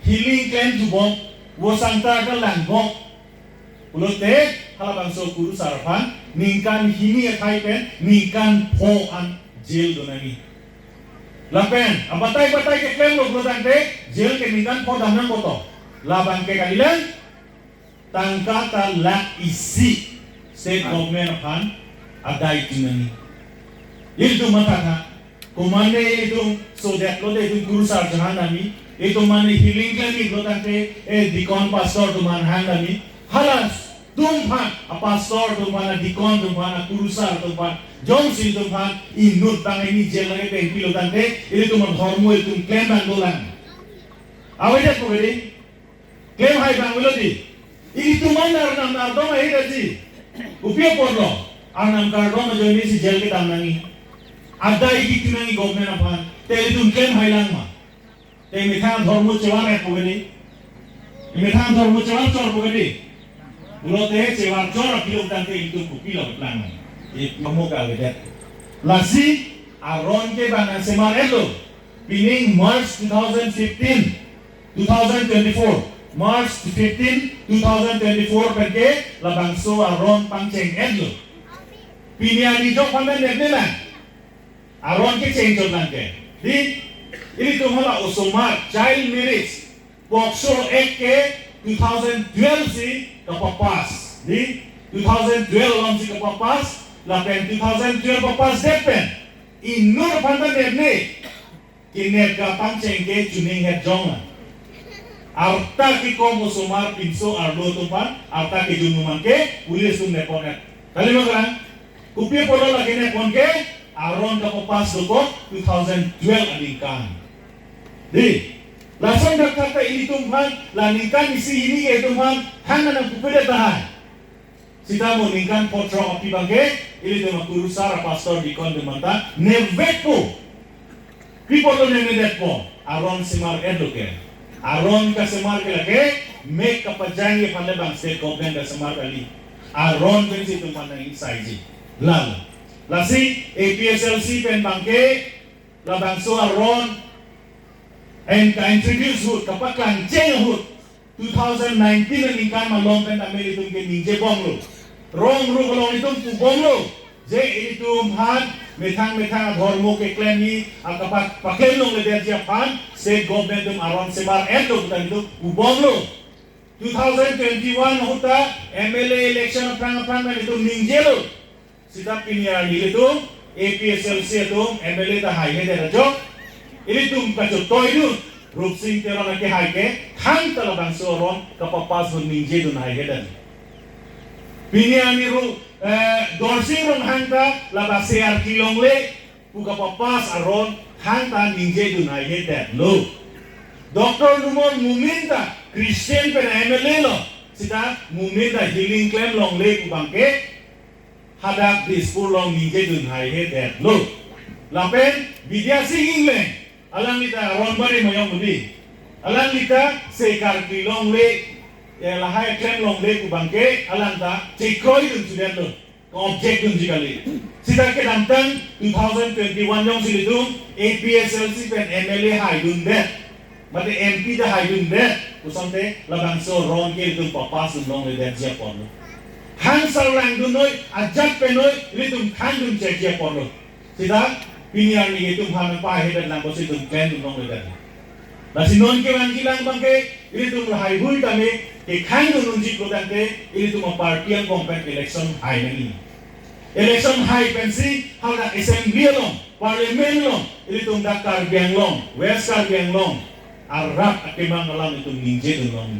healing claim to bong wo sangta ka lang bong ulote halabang so kuru sarapan ningkan hini khai pen ningkan pho an jail donani lapen abatai ke claim lo glodante jail ke ningkan pho damnang boto labang ke kalilan tangkata lak isi state government aphan adai tinani itu matata kumane itu so that lo de itu guru sar jahanami itu mane healing claim lo tante dikon pastor tu man handami halas tumphan a pastor tumphan a dikon tumphan a guru sar tumphan jongsil tumphan inut bang ini jelage pe pilo tante itu man dhorom itu claim bang dolan awet ko gedi claim hai bang lo di itu man ar dom hai gaji upio porlo ar nam kardom jo ini si jel ke tamnangi ada iki tinangi government aphan te itu claim hai lang ma te mithan dhorom chewan ek ko gedi mithan dhorom chewan chor ko gedi ulote chewan chor pilo tante itu pilo lang ik mamuka gede lasi aron ke bana semar elo beginning March 2024 March 15 2024 perke labangso aron pangcheng elo piniani jok pamen nedela aron ke change lante di ini tumhala osomar child marriage pokso ek ke 2012 si kapapas di 2012 lang si kapapas lapen 2012 papas depen inur panda derne kiner ka pangcheng ke juning het jonga arta ki kom osomar pinso arlo tupan arta ki junuman ke pulis tum neponet kali makan kupi podo lagi nepon ke aron ka papas doko 2012 adingkan di langsung kata ini tumpan laningkan isi ini ke tumpan hanga nang kupede tahan sita mo ningkan potro api bangke ili tema kurusara pastor di kon demanta nevepo people to nemedet po aron simar eduke aron ka simar ke lage make kapajangi phale bang state government ka simar kali aron ben si tumpan na insaiji lal lasi APHLC pen bangke labang so aron and ka introduce hut kapechunche hut 2019 ningkan malong pen ameli tum ke ningje bonglo rong ru kolong itu tu bonglo je itu han methang dhorom keklem ni akapat pakkelong le dia pan state government tum aron semar endo bukan itu bonglo 2021 huta MLA election prang itu ningjelo sidap pinia ni itu APHLC itu MLA ta hai he de jo ini tum ka jo toidu rup sing tero na kehai ke khang tala bang soron kapapas hun ningje dun hai he dan Biniani ru dorsing rong hangta laba sear kilong le buka papas aron hangta ningje dunai hedet lo doktor lumon muminta Christian pen MLA lo sita muminta healing claim long le bangke hadak dispur long ningje dunai hedet lo lapen vidya singing le alang lita aron bare moyong mudi alang lita sekar kilong le lahai claim long le bangke alanta cekroi dun sudah lo objek dun jikali sita ke damtan 2021 yong silidum APHLC pen MLA hai dun det mate MP da hai dun det usante labang so ron ke dun papas dun long le det sia pon han sarlang dun noi ajat penoi lidum khan dun cek sia pon sita piniar ni itu han pa hedan lang bosi dun claim dun long le det nasi non ke wangilang bangke ini tu hai hui kami kehai dun unji kodante ini tu party yang compact election hai nani election hai pensi hal dak assembly long parliament long ini tu dak Karbianglong West Karbianglong Arab akimang alam itu ninje dun long